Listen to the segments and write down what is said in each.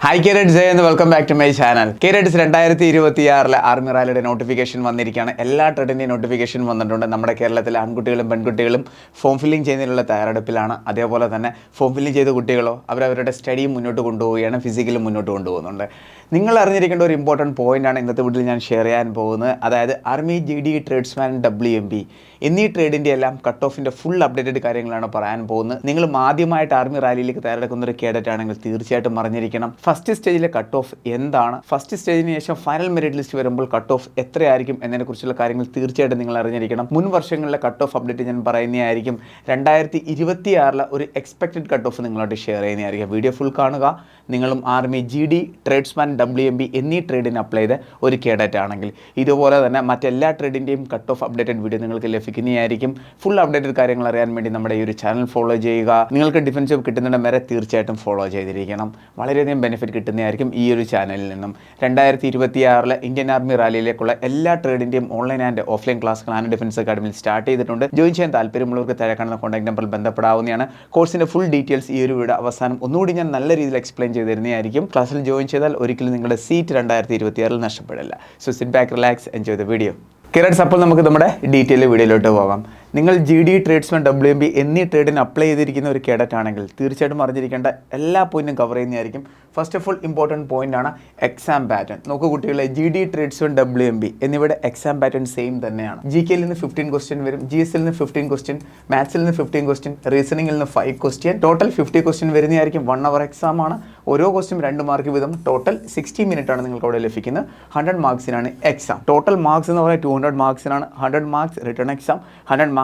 Hi കേരറ്റ്സ് എന്ന് welcome back to my channel. കേരറ്റ്സ് 2026 ആർമി റാലിയുടെ നോട്ടിഫിക്കേഷൻ വന്നിരിക്കുകയാണ്. എല്ലാ ട്രെഡിൻ്റെയും നോട്ടിഫിക്കേഷൻ വന്നിട്ടുണ്ട്. നമ്മുടെ കേരളത്തിലെ ആൺകുട്ടികളും പെൺകുട്ടികളും ഫോം ഫില്ലിംഗ് ചെയ്യുന്നതിനുള്ള തയ്യാറെടുപ്പിലാണ്. അതേപോലെ തന്നെ ഫോം ഫില്ലിംഗ് ചെയ്ത കുട്ടികളോ അവരവരുടെ സ്റ്റഡിയും മുന്നോട്ട് കൊണ്ടുപോവുകയാണ്, ഫിസിക്കലും മുന്നോട്ട് കൊണ്ടുപോകുന്നുണ്ട്. നിങ്ങൾ അറിഞ്ഞിരിക്കേണ്ട ഒരു ഇമ്പോർട്ടൻറ്റ് പോയിൻ്റാണ് ഇന്നത്തെ വീഡിയോയിൽ ഞാൻ ഷെയർ ചെയ്യാൻ പോകുന്നത്. അതായത് ആർമി, GD, ട്രേഡ്സ്മാൻ, WMP എന്നീ ട്രേഡിൻ്റെ എല്ലാം കട്ട് ഓഫിൻ്റെ ഫുൾ അപ്ഡേറ്റഡ് കാര്യങ്ങളാണ് പറയാൻ പോകുന്നത്. നിങ്ങൾ ആദ്യമായിട്ട് ആർമി റാലിയിലേക്ക് തയ്യാറെടുക്കുന്ന ഒരു കേഡറ്റ് ആണെങ്കിൽ തീർച്ചയായിട്ടും അറിഞ്ഞിരിക്കണം ഫസ്റ്റ് സ്റ്റേജിലെ കട്ട് ഓഫ് എന്താണ്, ഫസ്റ്റ് സ്റ്റേജിന് ശേഷം ഫൈനൽ മെറിറ്റ് ലിസ്റ്റ് വരുമ്പോൾ കട്ട് ഓഫ് എത്രയായിരിക്കും എന്നതിനെക്കുറിച്ചുള്ള കാര്യങ്ങൾ തീർച്ചയായിട്ടും നിങ്ങൾ അറിഞ്ഞിരിക്കണം. മുൻ വർഷങ്ങളിലെ കട്ട് ഓഫ് അപ്ഡേറ്റ് ഞാൻ പറയുന്നതായിരിക്കും. 2026 ഒരു എക്സ്പെക്റ്റഡ് കട്ട് ഓഫ് നിങ്ങളോട് ഷെയർ ചെയ്യുന്നതായിരിക്കും. വീഡിയോ ഫുൾ കാണുക. നിങ്ങളും ആർമി, GD, ട്രേഡ്സ്മാൻ, WMP എന്നീ ട്രേഡിന് അപ്ലൈ ചെയ്ത ഒരു കേഡറ്റ് ആണെങ്കിൽ ഇതുപോലെ തന്നെ മറ്റെല്ലാ ട്രേഡിൻ്റെയും കട്ട് ഓഫ് അപ്ഡേറ്റഡ് വീഡിയോ നിങ്ങൾക്ക് ലഭിക്കുന്നതായിരിക്കും. ഫുൾ അപ്ഡേറ്റഡ് കാര്യങ്ങൾ അറിയാൻ വേണ്ടി നമ്മുടെ ഈ ഒരു ചാനൽ ഫോളോ ചെയ്യുക. നിങ്ങൾക്ക് ഡിഫൻസ് കിട്ടുന്നിടം വരെ തീർച്ചയായിട്ടും ഫോളോ ചെയ്തിരിക്കണം. വളരെയധികം ബെനിഫിറ്റ് കിട്ടുന്നതായിരിക്കും ഈ ഒരു ചാനലിൽ നിന്നും. 2026 ഇന്ത്യൻ ആർമി റാലിയിലേക്കുള്ള എല്ലാ ട്രേഡിൻ്റെയും ഓൺലൈൻ ആൻഡ് ഓഫ്ലൈൻ ക്ലാസ്സുകൾ ആൻഡ് ഡിഫൻസ് അക്കാഡമിയിൽ സ്റ്റാർട്ട് ചെയ്തിട്ടുണ്ട്. ജോയിൻ ചെയ്യാൻ താല്പര്യമുള്ളവർക്ക് താഴെ കാണുന്ന കോൺടാക്ട് നമ്പറിൽ ബന്ധപ്പെടാവുന്നതാണ്. കോഴ്സിൻ്റെ ഫുൾ ഡീറ്റെയിൽസ് ഈ ഒരു വീഡിയോ അവസാനം ഒന്നുകൂടി ഞാൻ നല്ല രീതിയിൽ എക്സ്പ്ലെയിൻ ചെയ്ത് തരുന്നതായിരിക്കും. ക്ലാസ്സിൽ ജോയിൻ ചെയ്താൽ ഒരിക്കലും നിങ്ങളുടെ സീറ്റ് 2026 നഷ്ടപ്പെടില്ല. So sit back, relax, enjoy the video. കേരറ്റ്സ്, അപ്പോൾ നമുക്ക് നമ്മുടെ ഡീറ്റെയിൽ വീഡിയോയിലോട്ട് പോകാം. നിങ്ങൾ GD, ട്രേഡ്സ്മാൻ, WMP എന്നീ ട്രേഡിന് അപ്ലൈ ചെയ്തിരിക്കുന്ന ഒരു കേഡറ്റ് ആണെങ്കിൽ തീർച്ചയായിട്ടും അറിഞ്ഞിരിക്കേണ്ട എല്ലാ പോയിന്റും കവർ ചെയ്യുന്നതായിരിക്കും. First of all important point ആണ് എക്സാം പാറ്റേൺ. നോക്കൂ കുട്ടികളെ, GD, ട്രേഡ്സ്മാൻ, WMP എന്നിവയുടെ എക്സാം പാറ്റേൺ സെയിം തന്നെയാണ്. GKയിൽ നിന്ന് 15 ക്വസ്റ്റ്യൻ വരും, GSൽ നിന്ന് 15 ക്വസ്റ്റ്യൻ, മാത്സിൽ നിന്ന് 15 ക്വസ്റ്റ്യൻ, റീസണിങ്ങിൽ നിന്ന് 5 ക്വസ്റ്റ്യൻ, ടോട്ടൽ 50 ക്വസ്റ്റ്യൻ വരുന്നതായിരിക്കും. 1 hour എക്സാം ആണ്. ഓരോ ക്വസ്റ്റ്യൻ 2 മാർക്ക് വീതം, ടോട്ടൽ 60 മിനിറ്റ് ആണ് നിങ്ങൾക്ക് അവിടെ ലഭിക്കുന്നത്. 100 മാർക്സിനാണ് എക്സാം. ടോട്ടൽ മാർക്സ് എന്ന് പറയുന്നത് 200 മാർക്സിനാണ്. 100 മാർക്സ് റിട്ടേൺ എക്സാം, 100 മാർക്സ്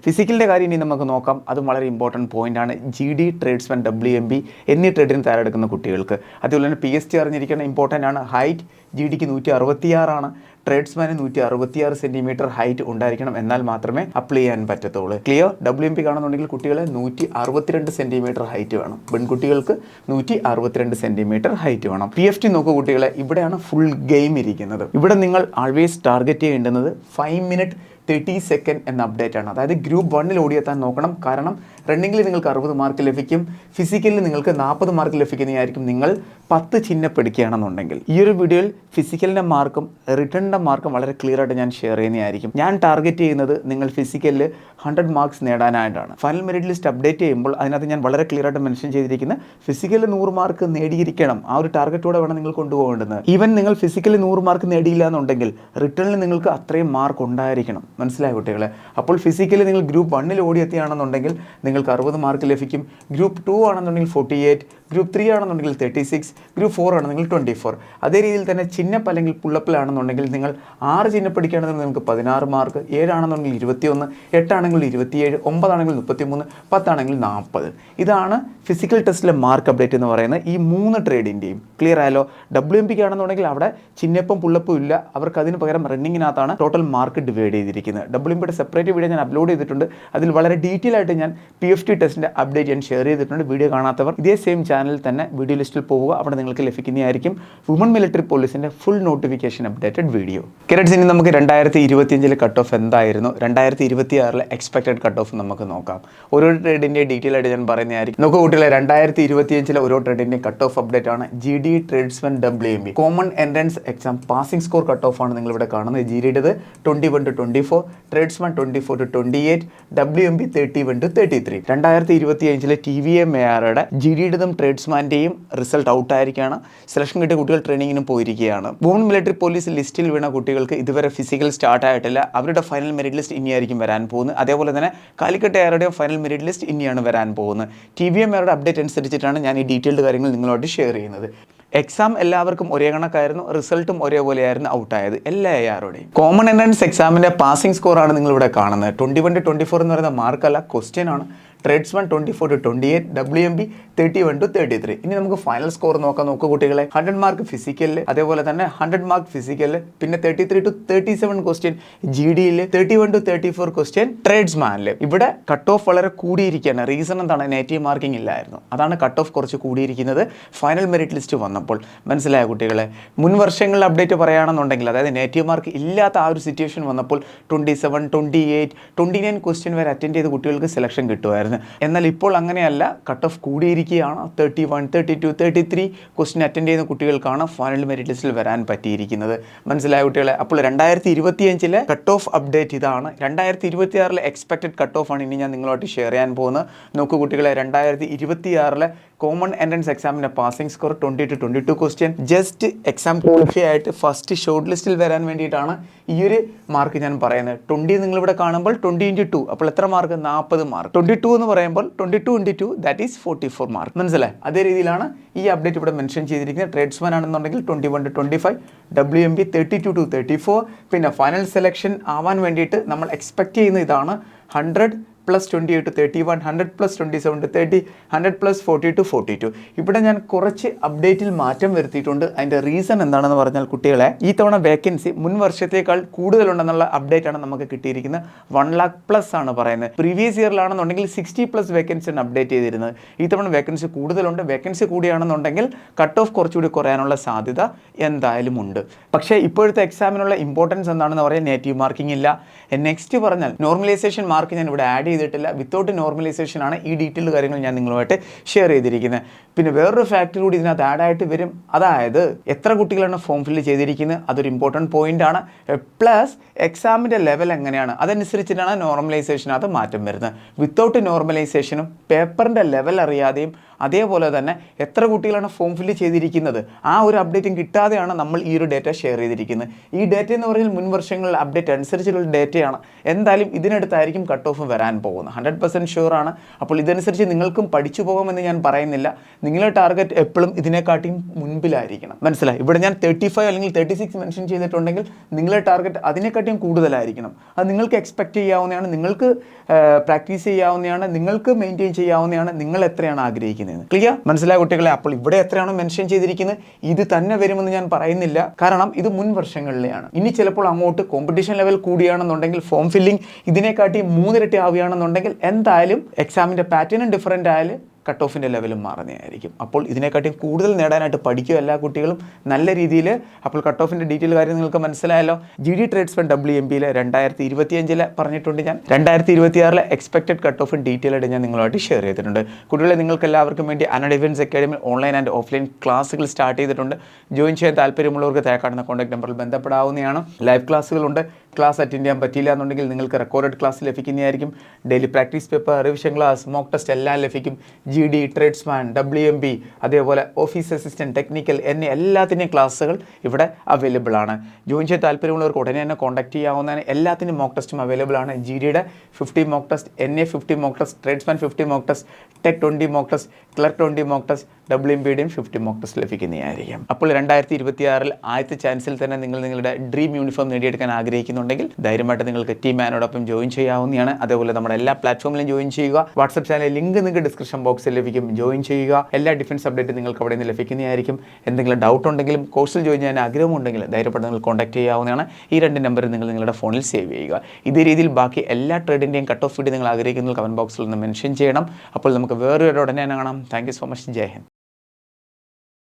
ഫിസിക്കലിൻ്റെ കാര്യം ഇനി നമുക്ക് നോക്കാം. അതും വളരെ ഇമ്പോർട്ടൻറ്റ് പോയിന്റ് ആണ്. GD, ട്രേഡ്സ്മാൻ, WMP എന്നീ ട്രേഡിന് തയ്യാറെടുക്കുന്ന കുട്ടികൾക്ക്. അതുപോലെ തന്നെ PST അറിഞ്ഞിരിക്കുന്ന ഇമ്പോർട്ടൻ്റ് ആണ്. ഹൈറ്റ് GDക്ക് 166 ആണ്. ട്രേഡ്സ്മാന് 166 സെൻറ്റിമീറ്റർ ഹൈറ്റ് ഉണ്ടായിരിക്കണം. എന്നാൽ മാത്രമേ അപ്ലൈ ചെയ്യാൻ പറ്റത്തുള്ളൂ. ക്ലിയർ? WMP കാണുന്നുണ്ടെങ്കിൽ കുട്ടികളെ 162 സെൻറ്റിമീറ്റർ ഹൈറ്റ് വേണം. പെൺകുട്ടികൾക്ക് 162 സെൻറ്റിമീറ്റർ ഹൈറ്റ് വേണം. PFT നോക്കൂ കുട്ടികളെ, ഇവിടെയാണ് ഫുൾ ഗെയിം ഇരിക്കുന്നത്. ഇവിടെ നിങ്ങൾ ആൾവേസ് ടാർഗറ്റ് ചെയ്യേണ്ടുന്നത് 5 minute 30 സെക്കൻഡ് എന്ന അപ്ഡേറ്റ് ആണ്. അതായത് ഗ്രൂപ്പ് 1 ഓടിയെത്താൻ നോക്കണം. കാരണം റണ്ണിങ്ങിൽ നിങ്ങൾക്ക് 60 മാർക്ക് ലഭിക്കും, ഫിസിക്കലിൽ നിങ്ങൾക്ക് 40 മാർക്ക് ലഭിക്കുന്നതായിരിക്കും നിങ്ങൾ 10 ചിഹ്നപ്പെടുക്കുകയാണെന്നുണ്ടെങ്കിൽ. ഈ ഒരു വീഡിയോയിൽ ഫിസിക്കലിൻ്റെ മാർക്കും റിട്ടേണിൻ്റെ മാർക്കും വളരെ ക്ലിയർ ആയിട്ട് ഞാൻ ഷെയർ ചെയ്യുന്നതായിരിക്കും. ഞാൻ ടാർഗറ്റ് ചെയ്യുന്നത് നിങ്ങൾ ഫിസിക്കലിൽ 100 മാർക്സ് നേടാനായിട്ടാണ്. ഫൈനൽ മെറിറ്റ് ലിസ്റ്റ് അപ്ഡേറ്റ് ചെയ്യുമ്പോൾ അതിനകത്ത് ഞാൻ വളരെ ക്ലിയർ ആയിട്ട് മെൻഷൻ ചെയ്തിരിക്കുന്നത് ഫിസിക്കലിൽ 100 മാർക്ക് നേടിയിരിക്കണം. ആ ഒരു ടാർഗറ്റോടെ വേണം നിങ്ങൾ കൊണ്ടുപോകേണ്ടത്. ഈവൻ നിങ്ങൾ ഫിസിക്കലിൽ 100 മാർക്ക് നേടിയില്ല എന്നുണ്ടെങ്കിൽ റിട്ടേണിൽ നിങ്ങൾക്ക് അത്രയും മാർക്ക് ഉണ്ടായിരിക്കണം. മനസ്സിലായ കുട്ടികളെ? അപ്പോൾ ഫിസിക്കലി നിങ്ങൾ ഗ്രൂപ്പ് 1 ഓടിയെത്തിയാണെന്നുണ്ടെങ്കിൽ നിങ്ങൾക്ക് 60 മാർക്ക് ലഭിക്കും. ഗ്രൂപ്പ് 2 ആണെന്നുണ്ടെങ്കിൽ 48, ഗ്രൂപ്പ് 3 ആണെന്നുണ്ടെങ്കിൽ 36, ഗ്രൂപ്പ് 4 ആണെന്നുണ്ടെങ്കിൽ 24. അതേ രീതിയിൽ തന്നെ ചിഹ്നപ്പ് അല്ലെങ്കിൽ പുള്ളപ്പിലാണെന്നുണ്ടെങ്കിൽ നിങ്ങൾ 6 ചിഹ്നപ്പടിക്കുകയാണെന്നുണ്ടെങ്കിൽ നിങ്ങൾക്ക് 16 മാർക്ക്, 7 ആണെന്നുണ്ടെങ്കിൽ 21, 8 ആണെങ്കിൽ 27, 9 ആണെങ്കിൽ 33, 10 ആണെങ്കിൽ 40. ഇതാണ് ഫിസിക്കൽ ടെസ്റ്റിലെ മാർക്ക് അപ്ഡേറ്റ് എന്ന് പറയുന്നത്. ഈ 3 ട്രേഡിൻ്റെയും ക്ലിയർ ആയാലോ? WMPക്ക് ആണെന്നുണ്ടെങ്കിൽ അവിടെ ചിഹ്നപ്പും പുള്ളപ്പും ഇല്ല. അവർക്ക് അതിന് പകരം റണ്ണിങ്ങിനകത്താണ് ടോട്ടൽ മാർക്ക് ഡിവൈഡ് ചെയ്തിരിക്കുന്നത്. WMPയുടെ സെപ്പറേറ്റ് വീഡിയോ ഞാൻ അപ്ലോഡ് ചെയ്തിട്ടുണ്ട്. അതിൽ വളരെ ഡീറ്റെയിൽ ആയിട്ട് ഞാൻ PFT ടെസ്റ്റിൻ്റെ അപ്ഡേറ്റ് ഞാൻ ഷെയർ ചെയ്തിട്ടുണ്ട്. വീഡിയോ കാണാത്തവർ ഇതേ സെയിം ചാനലിൽ തന്നെ വീഡിയോ ലിസ്റ്റിൽ പോവുക. അവിടെ നിങ്ങൾക്ക് ലഭിക്കുന്നതായിരിക്കും വുമൺ മിലിറ്ററി പോലീസിൻ്റെ ഫുൾ നോട്ടിഫിക്കേഷൻ അപ്ഡേറ്റഡ് വീഡിയോ. കേരറ്റ്സ്, ഇനി നമുക്ക് 2025 കട്ട് ഓഫ് എന്തായിരുന്നു, 2026 എക്സ്പെക്റ്റഡ് കട്ട് ഓഫ് നമുക്ക് നോക്കാം. ഓരോ ട്രേഡിൻ്റെ ഡീറ്റെയിൽ ആയിട്ട് ഞാൻ പറയുന്നതായിരിക്കും. നോക്കൂ കുട്ടികളെ, 2025 ഓരോ ട്രേഡിൻ്റെ കട്ട് ഓഫ് അപ്ഡേറ്റ് ആണ്. GD, tradesman, WMP common entrance exam passing score cut off ആണ് നിങ്ങളിവിടെ കാണുന്നത്. GDയുടേത് 21 to 24, tradesman 24 to 28, WMP 31 to 33. 2025 TVMARയുടെ GDയുടേതും ട്രേഡ്സ്മാൻ്റെയും റിസൾട്ട് ഔട്ടായിരിക്കുകയാണ്. സെലക്ഷൻ കിട്ടിയ കുട്ടികൾ ട്രെയിനിങ്ങിനും പോയിരിക്കുകയാണ്. വുമൺ മിലിറ്ററി പോലീസ് ലിസ്റ്റിൽ വീണ കുട്ടികൾക്ക് ഇതുവരെ ഫിസിക്കൽ സ്റ്റാർട്ട് ആയിട്ടില്ല. അവരുടെ ഫൈനൽ മെറിറ്റ് ലിസ്റ്റ് ഇനിയായിരിക്കും വരാൻ പോകുന്നത്. അതേപോലെ തന്നെ കാലിക്കറ്റ് എയറുടെയും ഫൈനൽ മെറിറ്റ് ലിസ്റ്റ് ഇനിയാണ് വരാൻ പോകുന്നത്. TVMARയുടെ അപ്ഡേറ്റ് അനുസരിച്ചിട്ടാണ് ഞാൻ ഈ ഡീറ്റെയിൽഡ് കാര്യങ്ങൾ നിങ്ങളോട് ഷെയർ ചെയ്യുന്നത്. എക്സാം എല്ലാവർക്കും ഒരേ കണക്കായിരുന്നു, റിസൾട്ടും ഒരേപോലെയായിരുന്നു ഔട്ടായത് എല്ലാ ARയുടെയും. കോമൺ എൻട്രൻസ് എക്സാമിൻ്റെ പാസിംഗ് സ്കോറാണ് നിങ്ങളിവിടെ കാണുന്നത്. 21 to 24 എന്ന് പറയുന്ന മാർക്കല്ല, ക്വസ്റ്റ്യൻ ആണ്. Tradesman 24 to 28, WMP 31 to 33. ഇനി നമുക്ക് ഫൈനൽ സ്കോർ നോക്കാം. നോക്കൂ കുട്ടികളെ, 100 മാർക്ക് ഫിസിക്കലിൽ, അതേപോലെ തന്നെ 100 മാർക്ക് ഫിസിക്കലിൽ, പിന്നെ 33 to 37 ക്വസ്റ്റ്യൻ GDയിൽ, 31 to 34 ക്വസ്റ്റ്യൻ ട്രേഡ്സ്മാനിൽ. ഇവിടെ കട്ട് ഓഫ് വളരെ കൂടിയിരിക്കുകയാണ്. റീസൺ എന്താണ്? നെഗറ്റീവ് മാർക്കിംഗ് ഇല്ലായിരുന്നു. അതാണ് കട്ട് ഓഫ് കുറച്ച് കൂടിയിരിക്കുന്നത് ഫൈനൽ മെറിറ്റ് ലിസ്റ്റ് വന്നപ്പോൾ. മനസ്സിലായ കുട്ടികളെ? മുൻ വർഷങ്ങളിൽ അപ്ഡേറ്റ് പറയുകയാണെന്നുണ്ടെങ്കിൽ, അതായത് നെഗറ്റീവ് മാർക്ക് ഇല്ലാത്ത ആ ഒരു സിറ്റുവേഷൻ വന്നപ്പോൾ 27, 28, 29 ക്വസ്റ്റ്യൻ വരെ അറ്റൻഡ് ചെയ്ത കുട്ടികൾക്ക് സെലക്ഷൻ കിട്ടുമായിരുന്നു. വരുന്നത്. എന്നാൽ ഇപ്പോൾ അങ്ങനെയല്ല, കട്ട് ഓഫ് കൂടിയിരിക്കുകയാണ്. 31, 32, 33 ക്വസ്റ്റ്യൻ അറ്റൻഡ് ചെയ്യുന്ന കുട്ടികൾക്കാണ് ഫൈനൽ മെറിറ്റ് ലിസ്റ്റിൽ വരാൻ പറ്റിയിരിക്കുന്നത്. മനസ്സിലായ കുട്ടികളെ? അപ്പോൾ 2025 കട്ട് ഓഫ് അപ്ഡേറ്റ് ഇതാണ്. 2026 എക്സ്പെക്റ്റഡ് കട്ട് ഓഫ് ആണ് ഇനി ഞാൻ നിങ്ങളുമായിട്ട് ഷെയർ ചെയ്യാൻ പോകുന്നത്. നോക്കൂ കുട്ടികളെ, 2026 കോമൺ എൻട്രൻസ് എക്സാമിൻ്റെ passing score 20 to 22 question. Just exam qualify ആയിട്ട് ഫസ്റ്റ് ഷോർട്ട് ലിസ്റ്റിൽ വരാൻ വേണ്ടിയിട്ടാണ് ഈ ഒരു മാർക്ക് ഞാൻ പറയുന്നത്. 20 നിങ്ങളിവിടെ കാണുമ്പോൾ 20 into 2, അപ്പോൾ എത്ര മാർക്ക്? 40 മാർക്ക്. 22 എന്ന് പറയുമ്പോൾ 22 into 2 ദാറ്റ് ഈസ് 44 മാർക്ക്. മനസ്സിലായി? അതേ രീതിയിലാണ് ഈ അപ്ഡേറ്റ് ഇവിടെ മെൻഷൻ ചെയ്തിരിക്കുന്നത്. ട്രേഡ്സ്മാൻ ആണെന്നുണ്ടെങ്കിൽ 21 to 25, WMB 32 to 34. പിന്നെ ഫൈനൽ സെലക്ഷൻ ആവാൻ വേണ്ടിയിട്ട് നമ്മൾ എക്സ്പെക്ട് ചെയ്യുന്ന ഇതാണ്: 100 + 28 to 31, 100 + 27 to 30, 100 + 40 to 42. ഇവിടെ ഞാൻ കുറച്ച് അപ്ഡേറ്റിൽ മാറ്റം വരുത്തിയിട്ടുണ്ട്. അതിൻ്റെ റീസൺ എന്താണെന്ന് പറഞ്ഞാൽ കുട്ടികളെ, ഈ തവണ വേക്കൻസി മുൻ വർഷത്തേക്കാൾ കൂടുതലുണ്ടെന്നുള്ള അപ്ഡേറ്റ് ആണ് നമുക്ക് കിട്ടിയിരിക്കുന്നത്. 1 lakh+ ആണ് പറയുന്നത്. പ്രീവിയസ് ഇയറിലാണെന്നുണ്ടെങ്കിൽ 60+ വേക്കൻസിയാണ് അപ്ഡേറ്റ് ചെയ്തിരുന്നത്. ഈ തവണ വേക്കൻസി കൂടുതലുണ്ട്. വേക്കൻസി കൂടിയാണെന്നുണ്ടെങ്കിൽ കട്ട് ഓഫ് കുറച്ചുകൂടി കുറയാനുള്ള സാധ്യത എന്തായാലും ഉണ്ട്. പക്ഷേ ഇപ്പോഴത്തെ എക്സാമിനുള്ള ഇമ്പോർട്ടൻസ് എന്താണെന്ന് പറയാൻ നേറ്റീവ് മാർക്കിംഗ് ഇല്ല. നെക്സ്റ്റ് പറഞ്ഞാൽ നോർമലൈസേഷൻ മാർക്ക് ഞാൻ ഇവിടെ ആഡ് ചെയ്തിട്ടില്ല. വിത്തൗട്ട് നോർമലൈസേഷൻ ആണ് ഈ ഡീറ്റെയിൽഡ് കാര്യങ്ങൾ ഞാൻ നിങ്ങളുമായിട്ട് ഷെയർ ചെയ്തിരിക്കുന്നത്. പിന്നെ വേറൊരു ഫാക്ടർ കൂടി ഇതിനകത്ത് ആഡ് ആയിട്ട് വരും. അതായത് എത്ര കുട്ടികളാണ് ഫോം ഫില്ല് ചെയ്തിരിക്കുന്നത്, അതൊരു ഇമ്പോർട്ടൻറ്റ് പോയിന്റ് ആണ്. പ്ലസ് എക്സാമിൻ്റെ ലെവൽ എങ്ങനെയാണ്, അതനുസരിച്ചിട്ടാണ് നോർമലൈസേഷനകത്ത് മാറ്റം വരുന്നത്. വിത്തൗട്ട് നോർമലൈസേഷനും പേപ്പറിൻ്റെ ലെവൽ അറിയാതെയും അതേപോലെ തന്നെ എത്ര കുട്ടികളാണ് ഫോം ഫില്ല് ചെയ്തിരിക്കുന്നത് ആ ഒരു അപ്ഡേറ്റും കിട്ടാതെയാണ് നമ്മൾ ഈ ഒരു ഡേറ്റ ഷെയർ ചെയ്തിരിക്കുന്നത്. ഈ ഡേറ്റ എന്ന് പറഞ്ഞാൽ മുൻ വർഷങ്ങളിലെ അപ്ഡേറ്റ് അനുസരിച്ചുള്ള ഡേറ്റയാണ്. എന്തായാലും ഇതിനടുത്തായിരിക്കും കട്ട് ഓഫ് വരാൻ പോകുന്നത്. 100% ഷുവർ ആണ്. അപ്പോൾ ഇതനുസരിച്ച് നിങ്ങൾക്കും പഠിച്ചു പോകാമെന്ന് ഞാൻ പറയുന്നില്ല. നിങ്ങളുടെ ടാർഗറ്റ് എപ്പോഴും ഇതിനെക്കാട്ടിയും മുൻപിലായിരിക്കണം. മനസ്സിലായി? ഇവിടെ ഞാൻ 35 അല്ലെങ്കിൽ 36 മെൻഷൻ ചെയ്തിട്ടുണ്ടെങ്കിൽ നിങ്ങളുടെ ടാർഗറ്റ് അതിനെക്കാട്ടിയും കൂടുതലായിരിക്കണം. അത് നിങ്ങൾക്ക് എക്സ്പെക്റ്റ് ചെയ്യാവുന്നതാണ്, നിങ്ങൾക്ക് പ്രാക്ടീസ് ചെയ്യാവുന്നതാണ്, നിങ്ങൾക്ക് മെയിൻറ്റെയിൻ ചെയ്യാവുന്നതാണ്. നിങ്ങൾ എത്രയാണ് ആഗ്രഹിക്കുന്നത്? ക്ലിയർ? മനസ്സിലായ കുട്ടികളെ? അപ്പോൾ ഇവിടെ എത്രയാണോ മെൻഷൻ ചെയ്തിരിക്കുന്നത് ഇത് തന്നെ വരുമെന്ന് ഞാൻ പറയുന്നില്ല. കാരണം ഇത് മുൻ വർഷങ്ങളിലെയാണ്. ഇനി ചിലപ്പോൾ അങ്ങോട്ട് കോമ്പറ്റീഷൻ ലെവൽ കൂടിയാണെന്നുണ്ടെങ്കിൽ ഫോം ഫില്ലിംഗ് ഇതിനെക്കാട്ടി 3 ഇരട്ടി ആവുകയാണെന്നുണ്ടെങ്കിൽ എന്തായാലും എക്സാമിൻ്റെ പാറ്റേണും ഡിഫറൻ്റ് ആയാലും കട്ട് ഓഫിൻ്റെ ലെവലും മാറുന്നതായിരിക്കും. അപ്പോൾ ഇതിനെക്കാട്ടിയും കൂടുതൽ നേടാനായിട്ട് പഠിക്കുക എല്ലാ കുട്ടികളും നല്ല രീതിയിൽ. അപ്പോൾ കട്ട് ഓഫിൻ്റെ ഡീറ്റെയിൽ കാര്യം നിങ്ങൾക്ക് മനസ്സിലായല്ലോ. GD ട്രേഡ്സ്മാൻ WMBയിൽ 2025 പറഞ്ഞിട്ടുണ്ട് ഞാൻ. 2026 എക്സ്പെക്റ്റഡ് കട്ട് ഓഫും ഡീറ്റെയിൽ ആയിട്ട് ഞാൻ നിങ്ങളുമായിട്ട് ഷെയർ ചെയ്തിട്ടുണ്ട്. കുട്ടികളെ, നിങ്ങൾക്ക് എല്ലാവർക്കും വേണ്ടി അന defence academy online and offline ക്ലാസ്സുകൾ സ്റ്റാർട്ട് ചെയ്തിട്ടുണ്ട്. ജോയിൻ ചെയ്യാൻ താല്പര്യമുള്ളവർക്ക് താഴെ കാണുന്ന കോൺടാക്ട് നമ്പറിൽ ബന്ധപ്പെടാവുന്നതാണ്. ലൈവ് ക്ലാസ്സുകളുണ്ട്. ക്ലാസ് അറ്റൻഡ് ചെയ്യാൻ പറ്റിയില്ല എന്നുണ്ടെങ്കിൽ നിങ്ങൾക്ക് റെക്കോർഡഡ് ക്ലാസ് ലഭിക്കുന്നതായിരിക്കും. Daily practice paper, revision class, mock test എല്ലാം ലഭിക്കും. GD, ട്രേഡ്സ്മാൻ, WMB, അതേപോലെ ഓഫീസ് അസിസ്റ്റൻറ്റ്, ടെക്നിക്കൽ എന്നീ എല്ലാത്തിൻ്റെയും ക്ലാസ്സുകൾ ഇവിടെ അവൈലബിൾ ആണ്. ജോയിൻ ചെയ്യാൻ താല്പര്യമുള്ളവർക്ക് ഉടനെ തന്നെ കോൺടാക്ട് ചെയ്യാവുന്നതാണ്. എല്ലാത്തിനും മോക്ക് ടെസ്റ്റും അവൈലബിൾ ആണ്. GDയുടെ 50 mock test, NA 50 mock test, tradesman 50 mock test, tech 20 mock test, clerk 20 mock test, WMBയുടെയും 50 മോക്ക് ടെസ്റ്റ് ലഭിക്കുന്നതായിരിക്കും. അപ്പോൾ 2026 ആദ്യത്തെ ചാൻസിൽ തന്നെ നിങ്ങൾ നിങ്ങളുടെ ഡ്രീം യൂണിഫോം നേടിയെടുക്കാൻ ആഗ്രഹിക്കുന്നുണ്ടെങ്കിൽ ധൈര്യമായിട്ട് നിങ്ങൾക്ക് ടീം മാനോടൊപ്പം ജോയിൻ ചെയ്യാവുന്നതാണ്. അതേപോലെ നമ്മുടെ എല്ലാ പ്ലാറ്റ്ഫോമിലും ജോയിൻ ചെയ്യുക. വാട്സ്ആപ്പ് ചാനൽ ലിങ്ക് നിങ്ങൾക്ക് ഡിസ്ക്രിപ്ഷൻ ബോക്സിൽ ലഭിക്കും. ജോയിൻ ചെയ്യുക. എല്ലാ ഡിഫൻസ് അപ്ഡേറ്റ് നിങ്ങൾക്ക് അവിടെ നിന്ന് ലഭിക്കുന്നതായിരിക്കും. എന്തെങ്കിലും ഡൗട്ട് ഉണ്ടെങ്കിലും കോഴ്സിൽ ജോയിൻ ചെയ്യാൻ ആഗ്രഹമുണ്ടെങ്കിൽ ധൈര്യപ്പെട്ട് നിങ്ങൾ കോൺടാക്ട് ചെയ്യാവുന്നതാണ്. ഈ 2 നമ്പർ നിങ്ങൾ നിങ്ങളുടെ ഫോണിൽ സേവ് ചെയ്യുക. ഇതേ രീതിയിൽ ബാക്കി എല്ലാ ട്രേഡിൻ്റെയും കട്ട് ഓഫ് വീഡിയോ നിങ്ങൾ ആഗ്രഹിക്കുന്ന കമൻറ്റ് ബോക്സിൽ നിന്ന് മെൻഷൻ ചെയ്യണം. അപ്പോൾ നമുക്ക് വേറൊരു ഉടനെ കാണാം. Thank you so much. Jai Hind.